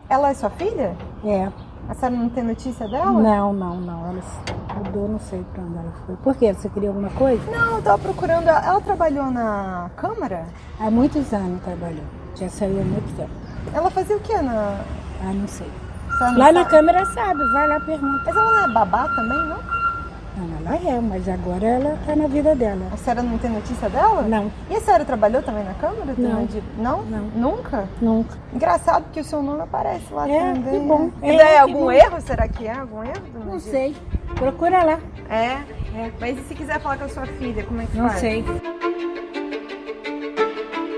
Ela é sua filha? É. A senhora não tem notícia dela? Não. Ela mudou, não sei pra onde ela foi. Por quê? Você queria alguma coisa? Não, eu tava procurando. Ela trabalhou na Câmara? Há muitos anos trabalhou. Já saiu há muito tempo. Ela fazia o quê na... Não sei. Não Lá sabe? na Câmara sabe, vai lá pergunta. Mas ela não é babá também, não? Não, ela é, mas agora ela tá na vida dela. A senhora não tem notícia dela? Não. E a senhora trabalhou também na Câmara? Não. Não? Não. Nunca? Nunca. Engraçado que o seu nome aparece lá É, também. que bom. E daí algum erro? Será que é algum erro? Dona Não Gil? sei. Procura lá. É? Mas e se quiser falar com a sua filha, como é que Não faz? sei.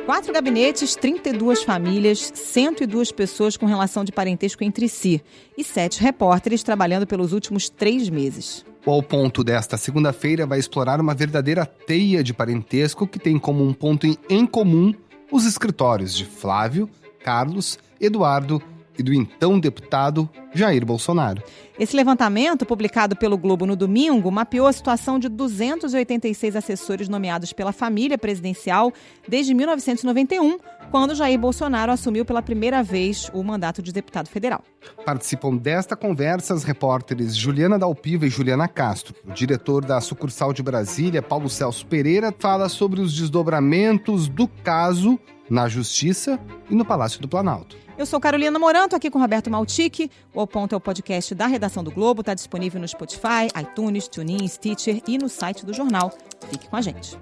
4 gabinetes, 32 famílias, 102 pessoas com relação de parentesco entre si e 7 repórteres trabalhando pelos últimos 3 meses. O Ao Ponto desta segunda-feira vai explorar uma verdadeira teia de parentesco que tem como um ponto em comum os escritórios de Flávio, Carlos, Eduardo e do então deputado Jair Bolsonaro. Esse levantamento, publicado pelo Globo no domingo, mapeou a situação de 286 assessores nomeados pela família presidencial desde 1991, quando Jair Bolsonaro assumiu pela primeira vez o mandato de deputado federal. Participam desta conversa as repórteres Juliana Dalpiva e Juliana Castro. O diretor da sucursal de Brasília, Paulo Celso Pereira, fala sobre os desdobramentos do caso na Justiça e no Palácio do Planalto. Eu sou Carolina Moranto, aqui com Roberto Maltic. O Ao Ponto é o podcast da redação do Globo, está disponível no Spotify, iTunes, TuneIn, Stitcher e no site do jornal. Fique com a gente.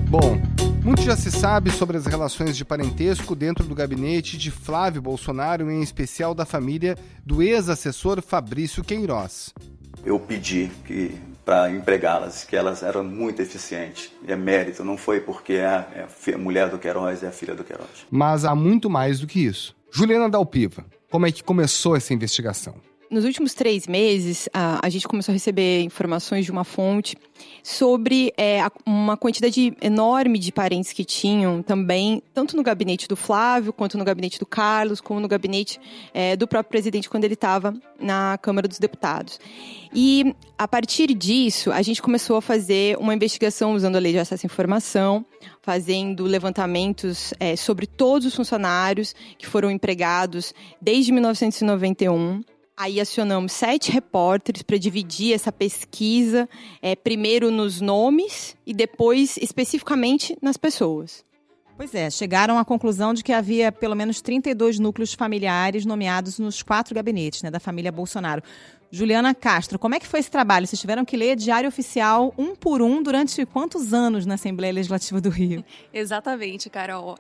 Bom, muito já se sabe sobre as relações de parentesco dentro do gabinete de Flávio Bolsonaro, em especial da família do ex-assessor Fabrício Queiroz. Eu pedi para empregá-las, que elas eram muito eficientes. E é mérito, não foi porque é a mulher do Queiroz, é a filha do Queiroz. Mas há muito mais do que isso. Juliana Dalpiva, como é que começou essa investigação? Nos últimos 3 meses, a gente começou a receber informações de uma fonte sobre uma quantidade enorme de parentes que tinham também, tanto no gabinete do Flávio, quanto no gabinete do Carlos, como no gabinete do próprio presidente quando ele estava na Câmara dos Deputados. E, a partir disso, a gente começou a fazer uma investigação usando a Lei de Acesso à Informação, fazendo levantamentos sobre todos os funcionários que foram empregados desde 1991. Aí acionamos 7 repórteres para dividir essa pesquisa, primeiro nos nomes e depois especificamente nas pessoas. Pois é, chegaram à conclusão de que havia pelo menos 32 núcleos familiares nomeados nos 4 gabinetes, da família Bolsonaro. Juliana Castro, como é que foi esse trabalho? Vocês tiveram que ler Diário Oficial um por um durante quantos anos na Assembleia Legislativa do Rio? Exatamente, Carol.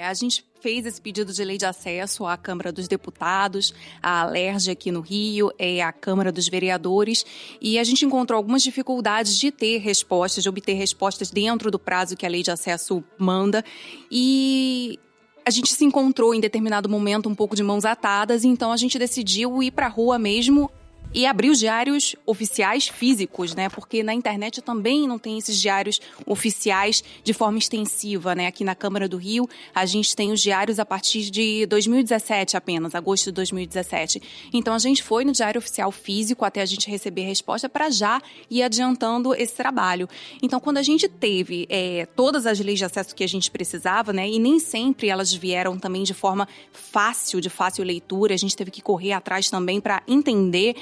A gente fez esse pedido de lei de acesso à Câmara dos Deputados, à Alerj aqui no Rio, à Câmara dos Vereadores, e a gente encontrou algumas dificuldades de ter respostas, de obter respostas dentro do prazo que a lei de acesso manda, e a gente se encontrou em determinado momento um pouco de mãos atadas, então a gente decidiu ir para a rua mesmo e abrir os diários oficiais físicos, porque na internet também não tem esses diários oficiais de forma extensiva, Aqui na Câmara do Rio, a gente tem os diários a partir de 2017 apenas, agosto de 2017. Então, a gente foi no diário oficial físico até a gente receber a resposta para já ir adiantando esse trabalho. Então, quando a gente teve todas as leis de acesso que a gente precisava, e nem sempre elas vieram também de forma fácil, de fácil leitura, a gente teve que correr atrás também para entender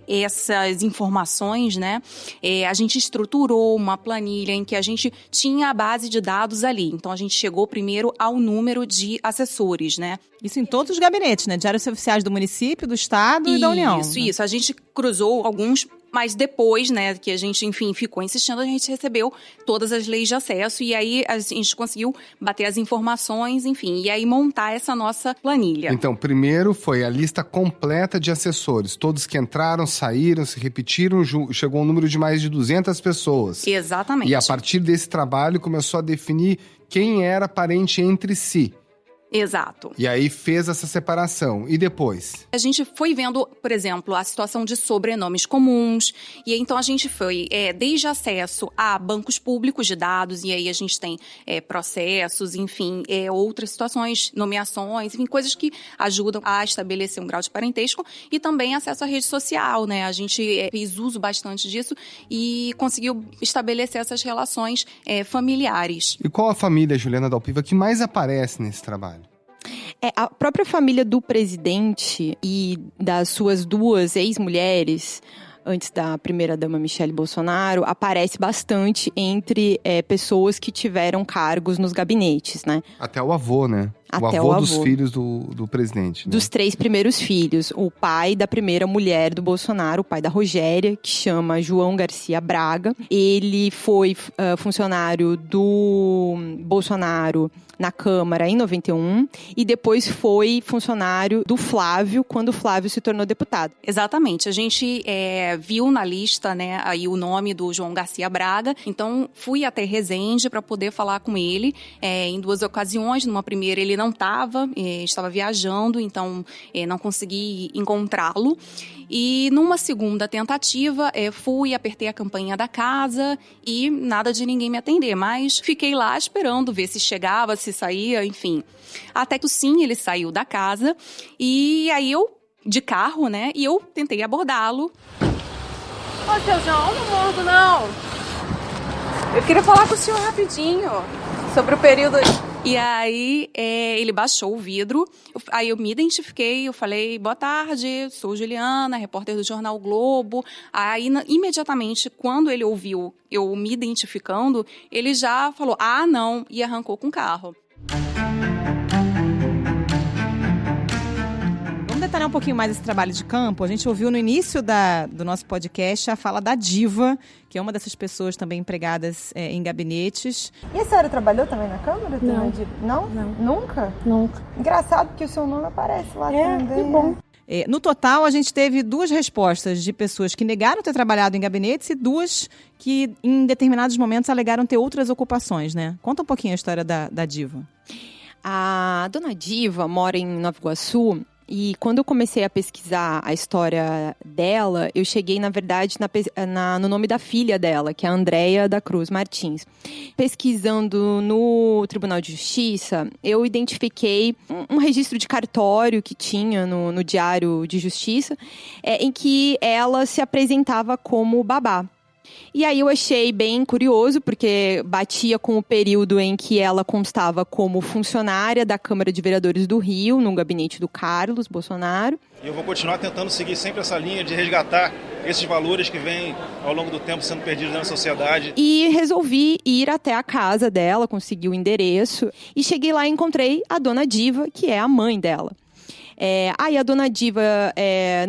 essas informações, a gente estruturou uma planilha em que a gente tinha a base de dados ali. Então, a gente chegou primeiro ao número de assessores, Isso em todos os gabinetes, Diários oficiais do município, do estado e da União. Isso. A gente cruzou alguns, mas depois, que a gente, ficou insistindo, a gente recebeu todas as leis de acesso e aí a gente conseguiu bater as informações, e aí montar essa nossa planilha. Então, primeiro foi a lista completa de assessores. Todos que entraram, saíram, se repetiram, chegou um número de mais de 200 pessoas. Exatamente. E a partir desse trabalho começou a definir quem era parente entre si. Exato. E aí fez essa separação. E depois? A gente foi vendo, por exemplo, a situação de sobrenomes comuns. E aí, então, a gente foi desde acesso a bancos públicos de dados. E aí, a gente tem processos, outras situações, nomeações, coisas que ajudam a estabelecer um grau de parentesco. E também acesso à rede social, A gente fez uso bastante disso e conseguiu estabelecer essas relações familiares. E qual a família, Juliana Dalpiva, que mais aparece nesse trabalho? A própria família do presidente e das suas 2 ex-mulheres, antes da primeira-dama Michele Bolsonaro, aparece bastante entre pessoas que tiveram cargos nos gabinetes, né? Até o avô, né? Até o avô o dos avô. filhos do presidente. Né? Dos 3 primeiros filhos. O pai da primeira mulher do Bolsonaro, o pai da Rogéria, que chama João Garcia Braga. Ele foi funcionário do Bolsonaro na Câmara em 91 e depois foi funcionário do Flávio, quando o Flávio se tornou deputado. Exatamente. A gente viu na lista, né, aí o nome do João Garcia Braga. Então, fui até Resende para poder falar com ele em 2 ocasiões. Numa primeira, ele não estava viajando, então não consegui encontrá-lo. E numa segunda tentativa, fui, apertei a campainha da casa e nada de ninguém me atender. Mas fiquei lá esperando ver se chegava, se saía, enfim. Até que sim, ele saiu da casa e aí eu, de carro, né, e eu tentei abordá-lo. Ô, seu João, não mordo, não. Eu queria falar com o senhor rapidinho sobre o período... E aí, ele baixou o vidro, aí eu me identifiquei, eu falei, boa tarde, sou Juliana, repórter do jornal Globo. Aí, imediatamente, quando ele ouviu eu me identificando, ele já falou, ah, não, e arrancou com o carro. Vamos detalhar um pouquinho mais esse trabalho de campo. A gente ouviu no início do nosso podcast a fala da Diva, que é uma dessas pessoas também empregadas em gabinetes. E a senhora trabalhou também na Câmara? Não. Não? Não. Nunca? Nunca. Engraçado que o seu nome aparece lá também. Que bom. No total, a gente teve 2 respostas de pessoas que negaram ter trabalhado em gabinetes e 2 que, em determinados momentos, alegaram ter outras ocupações, né? Conta um pouquinho a história da Diva. A dona Diva mora em Nova Iguaçu. E quando eu comecei a pesquisar a história dela, eu cheguei, na verdade, no nome da filha dela, que é a Andréia da Cruz Martins. Pesquisando no Tribunal de Justiça, eu identifiquei um registro de cartório que tinha no Diário de Justiça, em que ela se apresentava como babá. E aí eu achei bem curioso, porque batia com o período em que ela constava como funcionária da Câmara de Vereadores do Rio, no gabinete do Carlos Bolsonaro. E eu vou continuar tentando seguir sempre essa linha de resgatar esses valores que vêm ao longo do tempo sendo perdidos na sociedade. E resolvi ir até a casa dela, consegui o endereço, e cheguei lá e encontrei a dona Diva, que é a mãe dela. Aí a dona Diva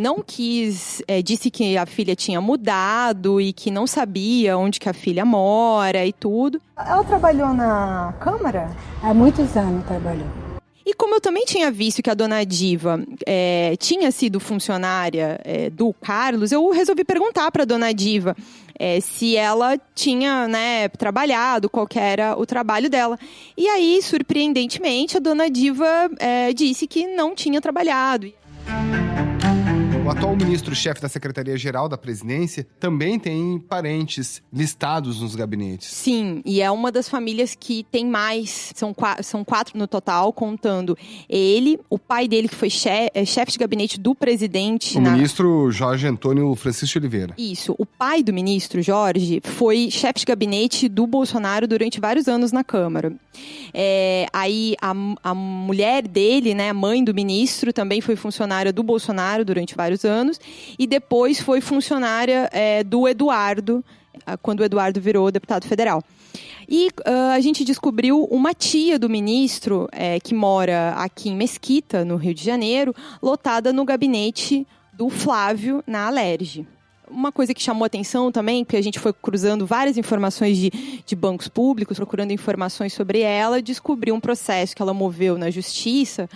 não quis, disse que a filha tinha mudado e que não sabia onde que a filha mora e tudo. Ela trabalhou na Câmara? Há muitos anos trabalhou. E como eu também tinha visto que a dona Diva tinha sido funcionária do Carlos, eu resolvi perguntar para a dona Diva se ela tinha, né, trabalhado, qual que era o trabalho dela. E aí, surpreendentemente, a dona Diva disse que não tinha trabalhado. O atual ministro-chefe da Secretaria-Geral da Presidência também tem parentes listados nos gabinetes. Sim, e é uma das famílias que tem mais, são 4 no total, contando ele, o pai dele que foi chefe de gabinete do presidente. O ministro Jorge Antônio Francisco Oliveira. Isso, o pai do ministro Jorge foi chefe de gabinete do Bolsonaro durante vários anos na Câmara. Aí a mulher dele, né, a mãe do ministro, também foi funcionária do Bolsonaro durante vários anos, e depois foi funcionária do Eduardo, quando o Eduardo virou deputado federal. E a gente descobriu uma tia do ministro, que mora aqui em Mesquita, no Rio de Janeiro, lotada no gabinete do Flávio, na Alerj. Uma coisa que chamou atenção também, porque a gente foi cruzando várias informações de bancos públicos, procurando informações sobre ela, descobriu um processo que ela moveu na justiça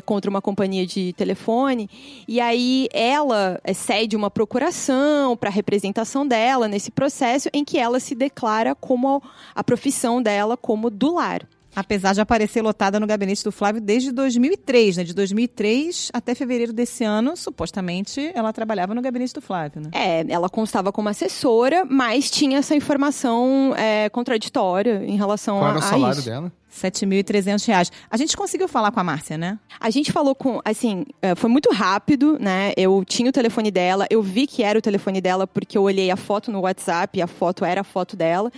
contra uma companhia de telefone, e aí ela cede uma procuração para a representação dela nesse processo, em que ela se declara como a profissão dela como do lar. Apesar de aparecer lotada no gabinete do Flávio desde 2003, né? De 2003 até fevereiro desse ano, supostamente, ela trabalhava no gabinete do Flávio, né? Ela constava como assessora, mas tinha essa informação contraditória em relação a isso. Qual era o salário dela? R$7.300. A gente conseguiu falar com a Márcia, né? A gente falou foi muito rápido, né? Eu tinha o telefone dela, eu vi que era o telefone dela porque eu olhei a foto no WhatsApp, e a foto era a foto dela.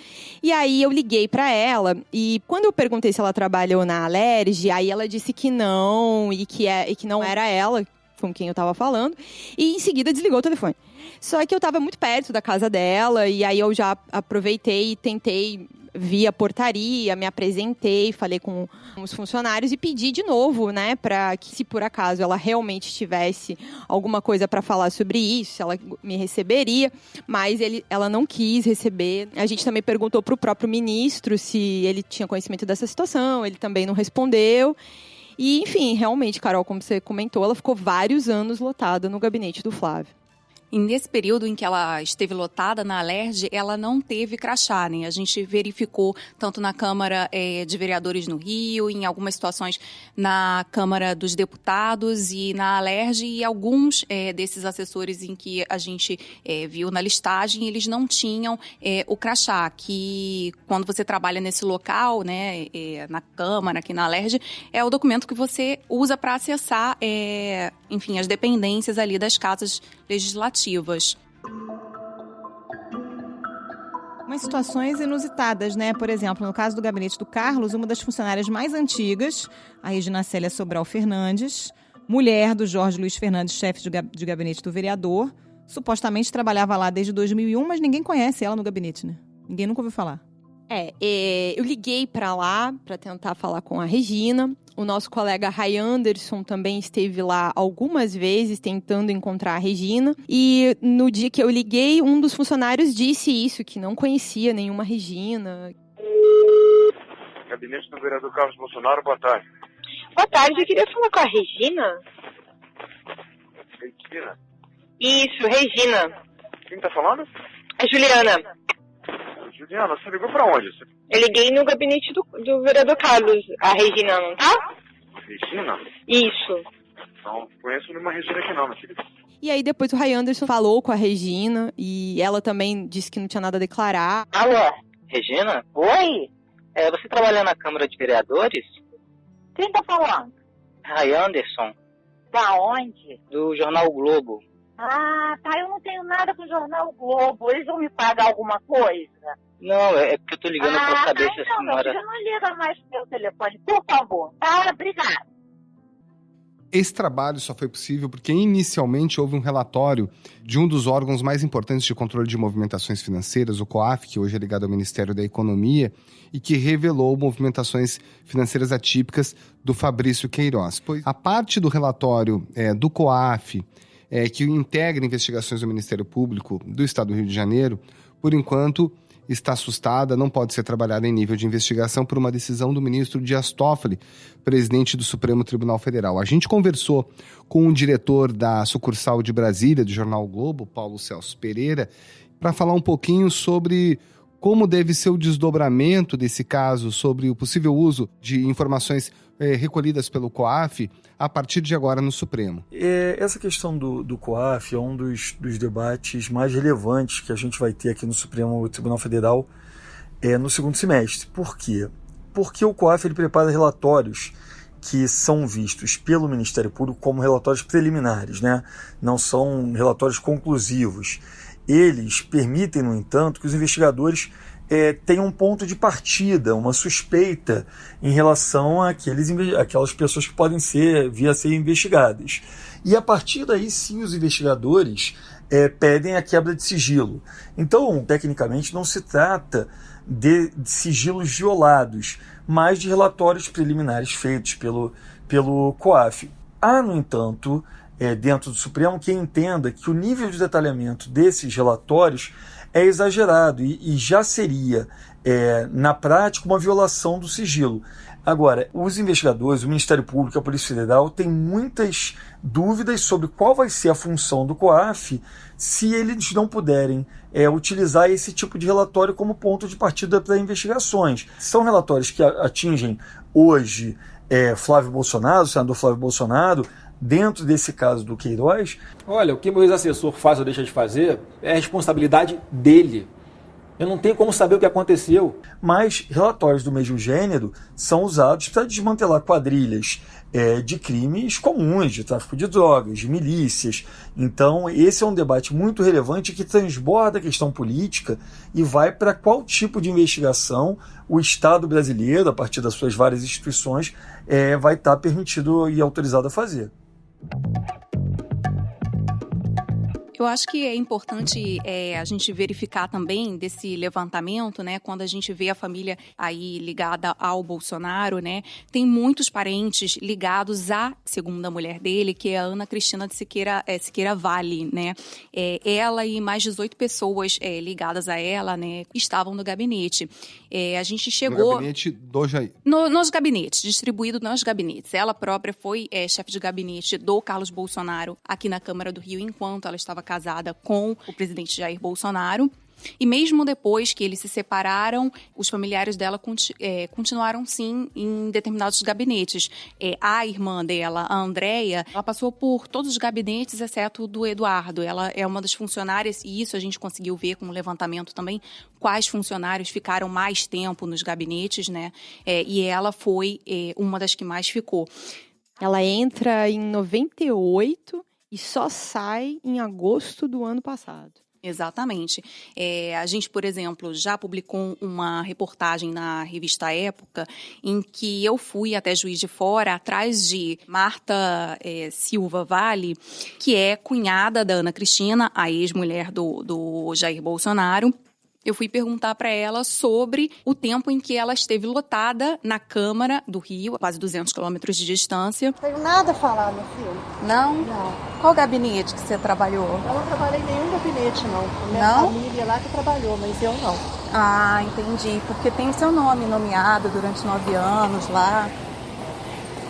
E aí eu liguei pra ela e quando eu perguntei se ela trabalhou na Alerj, aí ela disse que não e que não era ela com quem eu tava falando. E em seguida desligou o telefone. Só que eu tava muito perto da casa dela e aí eu já aproveitei e tentei vi a portaria, me apresentei, falei com os funcionários e pedi de novo, né, para que se por acaso ela realmente tivesse alguma coisa para falar sobre isso, ela me receberia, mas ela não quis receber. A gente também perguntou para o próprio ministro se ele tinha conhecimento dessa situação, ele também não respondeu. E, enfim, realmente, Carol, como você comentou, ela ficou vários anos lotada no gabinete do Flávio. E nesse período em que ela esteve lotada na Alerj, ela não teve crachá, né? A gente verificou tanto na Câmara de Vereadores no Rio, em algumas situações na Câmara dos Deputados e na Alerj, e alguns desses assessores em que a gente viu na listagem, eles não tinham o crachá, que quando você trabalha nesse local, né, na Câmara, aqui na Alerj, é o documento que você usa para acessar, enfim, as dependências ali das casas legislativas. Umas situações inusitadas, né? Por exemplo, no caso do gabinete do Carlos, uma das funcionárias mais antigas, a Regina Célia Sobral Fernandes, mulher do Jorge Luiz Fernandes, chefe de gabinete do vereador, supostamente trabalhava lá desde 2001, mas ninguém conhece ela no gabinete, né? Ninguém nunca ouviu falar. Eu liguei para lá para tentar falar com a Regina. O nosso colega Ray Anderson também esteve lá algumas vezes tentando encontrar a Regina. E no dia que eu liguei, um dos funcionários disse isso, que não conhecia nenhuma Regina. Gabinete do vereador Carlos Bolsonaro, boa tarde. Boa tarde, eu queria falar com a Regina. Regina? Isso, Regina. Quem tá falando? É Juliana. Juliana, você ligou pra onde? Eu liguei no gabinete do vereador Carlos. A Regina, não tá? Regina? Isso. Não conheço nenhuma Regina aqui não, meu filho. E aí depois o Ray Anderson falou com a Regina e ela também disse que não tinha nada a declarar. Alô, Regina? Oi? Você trabalha na Câmara de Vereadores? Quem tá falando? Ray Anderson. Da onde? Do Jornal Globo. Ah, tá, eu não tenho nada com o Jornal Globo. Eles vão me pagar alguma coisa? Não, é porque eu tô ligando pra saber se a senhora... senhora... Não, não liga mais pro meu telefone, por favor. Tá, obrigada. Esse trabalho só foi possível porque inicialmente houve um relatório de um dos órgãos mais importantes de controle de movimentações financeiras, o COAF, que hoje é ligado ao Ministério da Economia, e que revelou movimentações financeiras atípicas do Fabrício Queiroz. Pois a parte do relatório do COAF, que integra investigações do Ministério Público do Estado do Rio de Janeiro, por enquanto está assustada, não pode ser trabalhada em nível de investigação por uma decisão do ministro Dias Toffoli, presidente do Supremo Tribunal Federal. A gente conversou com o diretor da sucursal de Brasília, do Jornal o Globo, Paulo Celso Pereira, para falar um pouquinho sobre como deve ser o desdobramento desse caso, sobre o possível uso de informações recolhidas pelo COAF a partir de agora no Supremo. Essa questão do COAF é um dos debates mais relevantes que a gente vai ter aqui no Supremo Tribunal Federal no segundo semestre. Por quê? Porque o COAF ele prepara relatórios que são vistos pelo Ministério Público como relatórios preliminares, né? Não são relatórios conclusivos. Eles permitem, no entanto, que os investigadores tenham um ponto de partida, uma suspeita em relação àquelas pessoas que podem vir a ser investigadas. E a partir daí, sim, os investigadores pedem a quebra de sigilo. Então, tecnicamente, não se trata de sigilos violados, mas de relatórios preliminares feitos pelo COAF. Há, no entanto, dentro do Supremo, quem entenda que o nível de detalhamento desses relatórios é exagerado e já seria, na prática, uma violação do sigilo. Agora, os investigadores, o Ministério Público, a Polícia Federal, têm muitas dúvidas sobre qual vai ser a função do COAF se eles não puderem utilizar esse tipo de relatório como ponto de partida para investigações. São relatórios que atingem hoje Flávio Bolsonaro, o senador Flávio Bolsonaro. Dentro desse caso do Queiroz... Olha, o que meu ex-assessor faz ou deixa de fazer é a responsabilidade dele. Eu não tenho como saber o que aconteceu. Mas relatórios do mesmo gênero são usados para desmantelar quadrilhas de crimes comuns, de tráfico de drogas, de milícias. Então, esse é um debate muito relevante que transborda a questão política e vai para qual tipo de investigação o Estado brasileiro, a partir das suas várias instituições, vai estar permitido e autorizado a fazer. Eu acho que é importante a gente verificar também desse levantamento, né? Quando a gente vê a família aí ligada ao Bolsonaro, né? Tem muitos parentes ligados à segunda mulher dele, que é a Ana Cristina de Siqueira Vale, né? Ela e mais 18 pessoas ligadas a ela, né? Estavam no gabinete. A gente chegou... No gabinete do Jair. Nos gabinetes, distribuído nos gabinetes. Ela própria foi chefe de gabinete do Carlos Bolsonaro aqui na Câmara do Rio, enquanto ela estava casada com o presidente Jair Bolsonaro. E mesmo depois que eles se separaram, os familiares dela continuaram, sim, em determinados gabinetes. A irmã dela, a Andréia, ela passou por todos os gabinetes, exceto o do Eduardo. Ela é uma das funcionárias, e isso a gente conseguiu ver com o levantamento também, quais funcionários ficaram mais tempo nos gabinetes, né? E ela foi uma das que mais ficou. Ela entra em 98 e só sai em agosto do ano passado. Exatamente. A gente, por exemplo, já publicou uma reportagem na revista Época em que eu fui até Juiz de Fora atrás de Marta Silva Vale, que é cunhada da Ana Cristina, a ex-mulher do Jair Bolsonaro. Eu fui perguntar para ela sobre o tempo em que ela esteve lotada na Câmara do Rio, a quase 200 quilômetros de distância. Não tenho nada a falar, meu filho. Não? Não. Qual gabinete que você trabalhou? Eu não trabalhei em nenhum gabinete, não. A minha Não? família lá que trabalhou, mas eu não. Ah, entendi. Porque tem o seu nome nomeado durante 9 anos lá.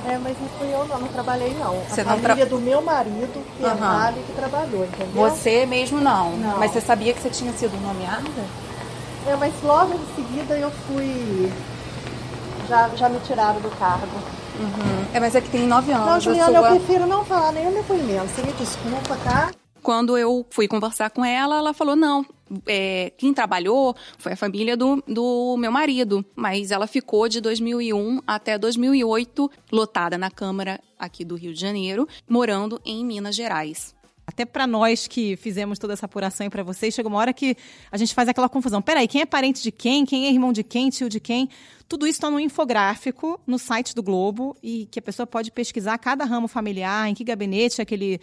Mas não fui eu, não trabalhei, não. Você a não família do meu marido, que é Vale, que trabalhou, entendeu? Você mesmo não. Não. Mas você sabia que você tinha sido nomeada? Mas logo em seguida eu fui... Já me tiraram do cargo. Mas é que tem 9 anos. Não, Juliana, eu prefiro não falar nenhum depoimento. Você me desculpa, tá? Quando eu fui conversar com ela, ela falou, não, quem trabalhou foi a família do meu marido. Mas ela ficou de 2001 até 2008 lotada na Câmara aqui do Rio de Janeiro, morando em Minas Gerais. Até para nós que fizemos toda essa apuração e para vocês, chega uma hora que a gente faz aquela confusão. Peraí, quem é parente de quem? Quem é irmão de quem? Tio de quem? Tudo isso está no infográfico, no site do Globo, e que a pessoa pode pesquisar cada ramo familiar, em que gabinete aquele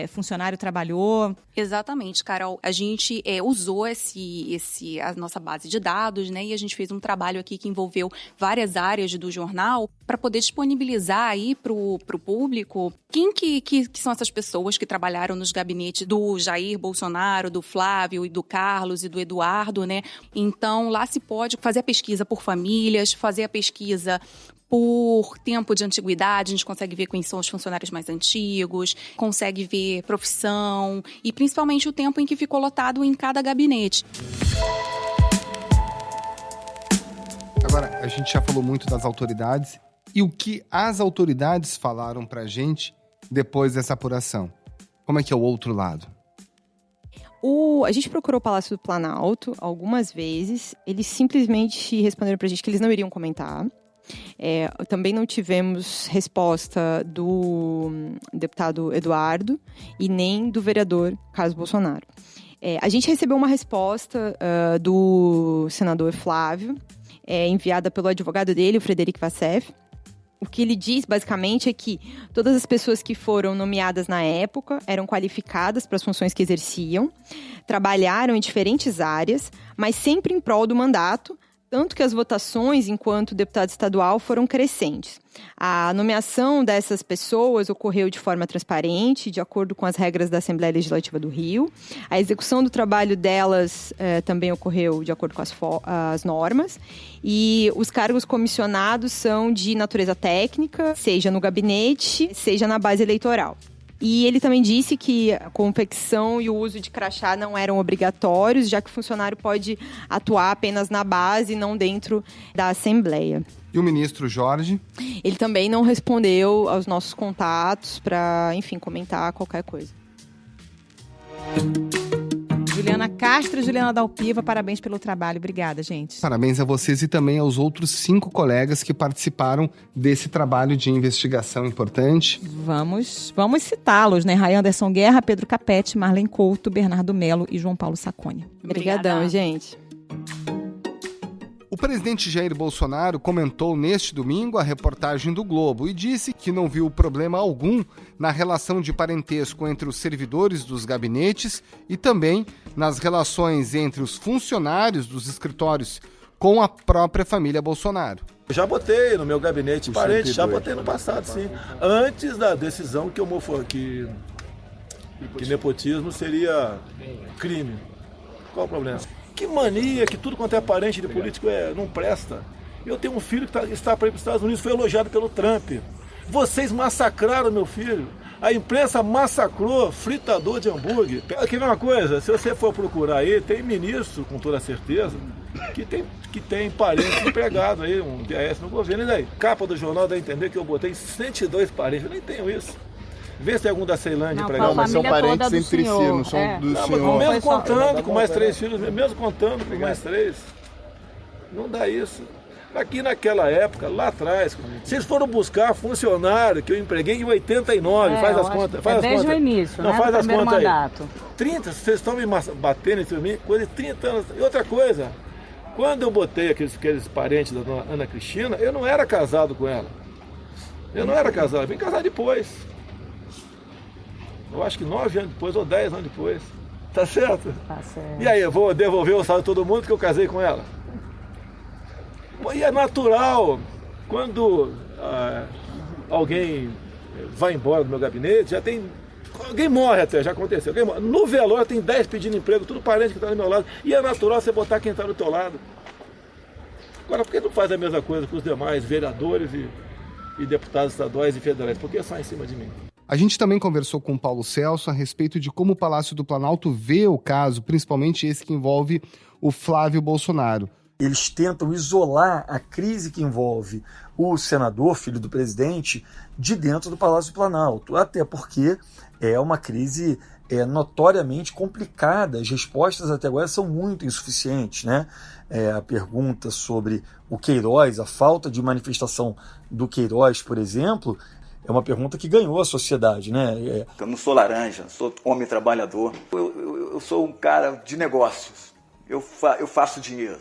funcionário trabalhou. Exatamente, Carol. A gente usou a nossa base de dados, né? E a gente fez um trabalho aqui que envolveu várias áreas do jornal para poder disponibilizar aí para o público quem que são essas pessoas que trabalharam nos gabinetes do Jair Bolsonaro, do Flávio e do Carlos e do Eduardo, né? Então, lá se pode fazer a pesquisa por famílias, fazer a pesquisa por tempo de antiguidade, a gente consegue ver quem são os funcionários mais antigos, consegue ver profissão e principalmente o tempo em que ficou lotado em cada gabinete. Agora, a gente já falou muito das autoridades e o que as autoridades falaram pra gente depois dessa apuração. Como é que é o outro lado? A gente procurou o Palácio do Planalto algumas vezes, eles simplesmente responderam pra gente que eles não iriam comentar. Também não tivemos resposta do deputado Eduardo e nem do vereador Carlos Bolsonaro. A gente recebeu uma resposta do senador Flávio, enviada pelo advogado dele, o Frederico Vassef. O que ele diz, basicamente, é que todas as pessoas que foram nomeadas na época eram qualificadas para as funções que exerciam, trabalharam em diferentes áreas, mas sempre em prol do mandato, tanto que as votações, enquanto deputado estadual, foram crescentes. A nomeação dessas pessoas ocorreu de forma transparente, de acordo com as regras da Assembleia Legislativa do Rio. A execução do trabalho delas também ocorreu de acordo com as normas. E os cargos comissionados são de natureza técnica, seja no gabinete, seja na base eleitoral. E ele também disse que a confecção e o uso de crachá não eram obrigatórios, já que o funcionário pode atuar apenas na base e não dentro da Assembleia. E o ministro Jorge? Ele também não respondeu aos nossos contatos para, enfim, comentar qualquer coisa. Juliana Castro e Juliana Dalpiva, parabéns pelo trabalho. Obrigada, gente. Parabéns a vocês e também aos outros 5 colegas que participaram desse trabalho de investigação importante. Vamos citá-los, né? Ray Anderson Guerra, Pedro Capete, Marlen Couto, Bernardo Melo e João Paulo Saconi. Obrigadão, gente. O presidente Jair Bolsonaro comentou neste domingo a reportagem do Globo e disse que não viu problema algum na relação de parentesco entre os servidores dos gabinetes e também nas relações entre os funcionários dos escritórios com a própria família Bolsonaro. Já botei no meu gabinete parente, já botei no passado, sim. Antes da decisão que nepotismo seria crime. Qual o problema? Que mania que tudo quanto é parente de político não presta. Eu tenho um filho que está para ir para os Estados Unidos, foi elogiado pelo Trump. Vocês massacraram meu filho. A imprensa massacrou fritador de hambúrguer. Quer ver uma coisa? Se você for procurar aí, tem ministro, com toda certeza, que tem parentes empregados aí, um DAS no governo. E daí? Capa do jornal dá a entender que eu botei 102 parentes. Eu nem tenho isso. Vê se tem algum da Ceilândia empregado. Mas são parentes entre si, não são do senhor. Mesmo contando com mais 3 filhos, mesmo contando com mais 3. Não dá isso. Aqui naquela época, lá atrás, vocês foram buscar funcionário que eu empreguei em 89, faz as contas. Desde o início, não, né, faz as contas mandato. Aí. 30, vocês estão me batendo entre mim, coisa de 30 anos. E outra coisa, quando eu botei aqueles parentes da dona Ana Cristina, eu não era casado com ela. Eu vim casar depois. Eu acho que 9 anos depois ou 10 anos depois. Tá certo? Tá certo. E aí, eu vou devolver o salário de todo mundo que eu casei com ela? E é natural, quando alguém vai embora do meu gabinete, alguém morre até, já aconteceu. No velório tem 10 pedindo emprego, tudo parente que está do meu lado. E é natural você botar quem está do teu lado. Agora, por que não faz a mesma coisa com os demais vereadores e deputados estaduais e federais? Por que só em cima de mim? A gente também conversou com o Paulo Celso a respeito de como o Palácio do Planalto vê o caso, principalmente esse que envolve o Flávio Bolsonaro. Eles tentam isolar a crise que envolve o senador, filho do presidente, de dentro do Palácio do Planalto, até porque é uma crise notoriamente complicada. As respostas até agora são muito insuficientes, né? A pergunta sobre o Queiroz, a falta de manifestação do Queiroz, por exemplo, é uma pergunta que ganhou a sociedade, né? Eu não sou laranja, sou homem trabalhador. Eu sou um cara de negócios. Eu faço dinheiro,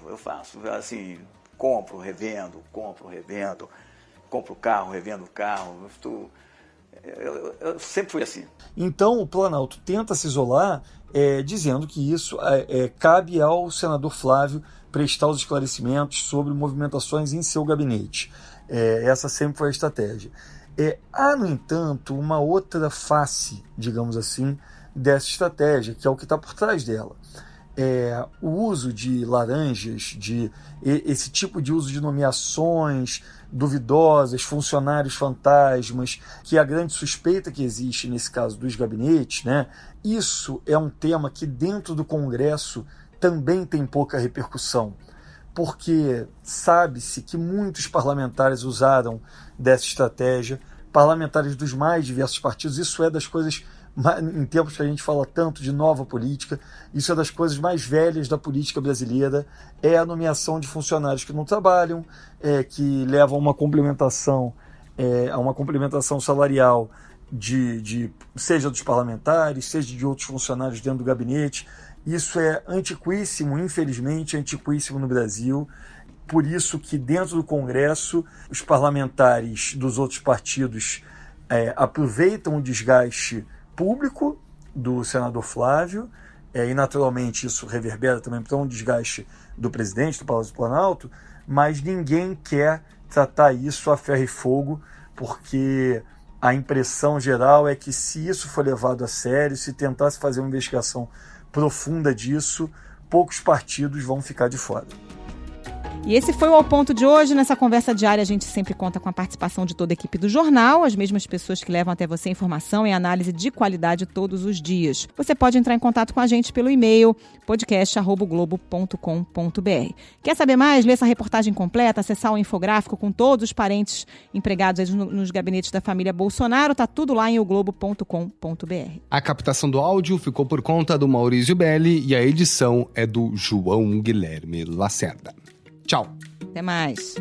assim, compro, revendo, compro carro, revendo carro. Eu sempre fui assim. Então o Planalto tenta se isolar dizendo que isso cabe ao senador Flávio prestar os esclarecimentos sobre movimentações em seu gabinete. Essa sempre foi a estratégia. Há, no entanto, uma outra face, digamos assim, dessa estratégia, que é o que está por trás dela. O uso de laranjas, esse tipo de uso de nomeações duvidosas, funcionários fantasmas, que é a grande suspeita que existe nesse caso dos gabinetes, né? Isso é um tema que dentro do Congresso também tem pouca repercussão, porque sabe-se que muitos parlamentares usaram dessa estratégia, parlamentares dos mais diversos partidos. Isso é das coisas, em tempos que a gente fala tanto de nova política, isso é das coisas mais velhas da política brasileira, é a nomeação de funcionários que não trabalham, que levam a uma complementação salarial seja dos parlamentares, seja de outros funcionários dentro do gabinete. Isso é antiquíssimo, infelizmente, antiquíssimo no Brasil. Por isso que dentro do Congresso, os parlamentares dos outros partidos aproveitam o desgaste público do senador Flávio, e naturalmente isso reverbera também para um desgaste do presidente do Palácio do Planalto, mas ninguém quer tratar isso a ferro e fogo, porque a impressão geral é que se isso for levado a sério, se tentasse fazer uma investigação profunda disso, poucos partidos vão ficar de fora. E esse foi o Ao Ponto de hoje. Nessa conversa diária, a gente sempre conta com a participação de toda a equipe do jornal, as mesmas pessoas que levam até você informação e análise de qualidade todos os dias. Você pode entrar em contato com a gente pelo e-mail podcast@globo.com.br. Quer saber mais? Ler essa reportagem completa, acessar o infográfico com todos os parentes empregados aí nos gabinetes da família Bolsonaro, tá tudo lá em oglobo.com.br. A captação do áudio ficou por conta do Maurício Belli e a edição é do João Guilherme Lacerda. Tchau. Até mais.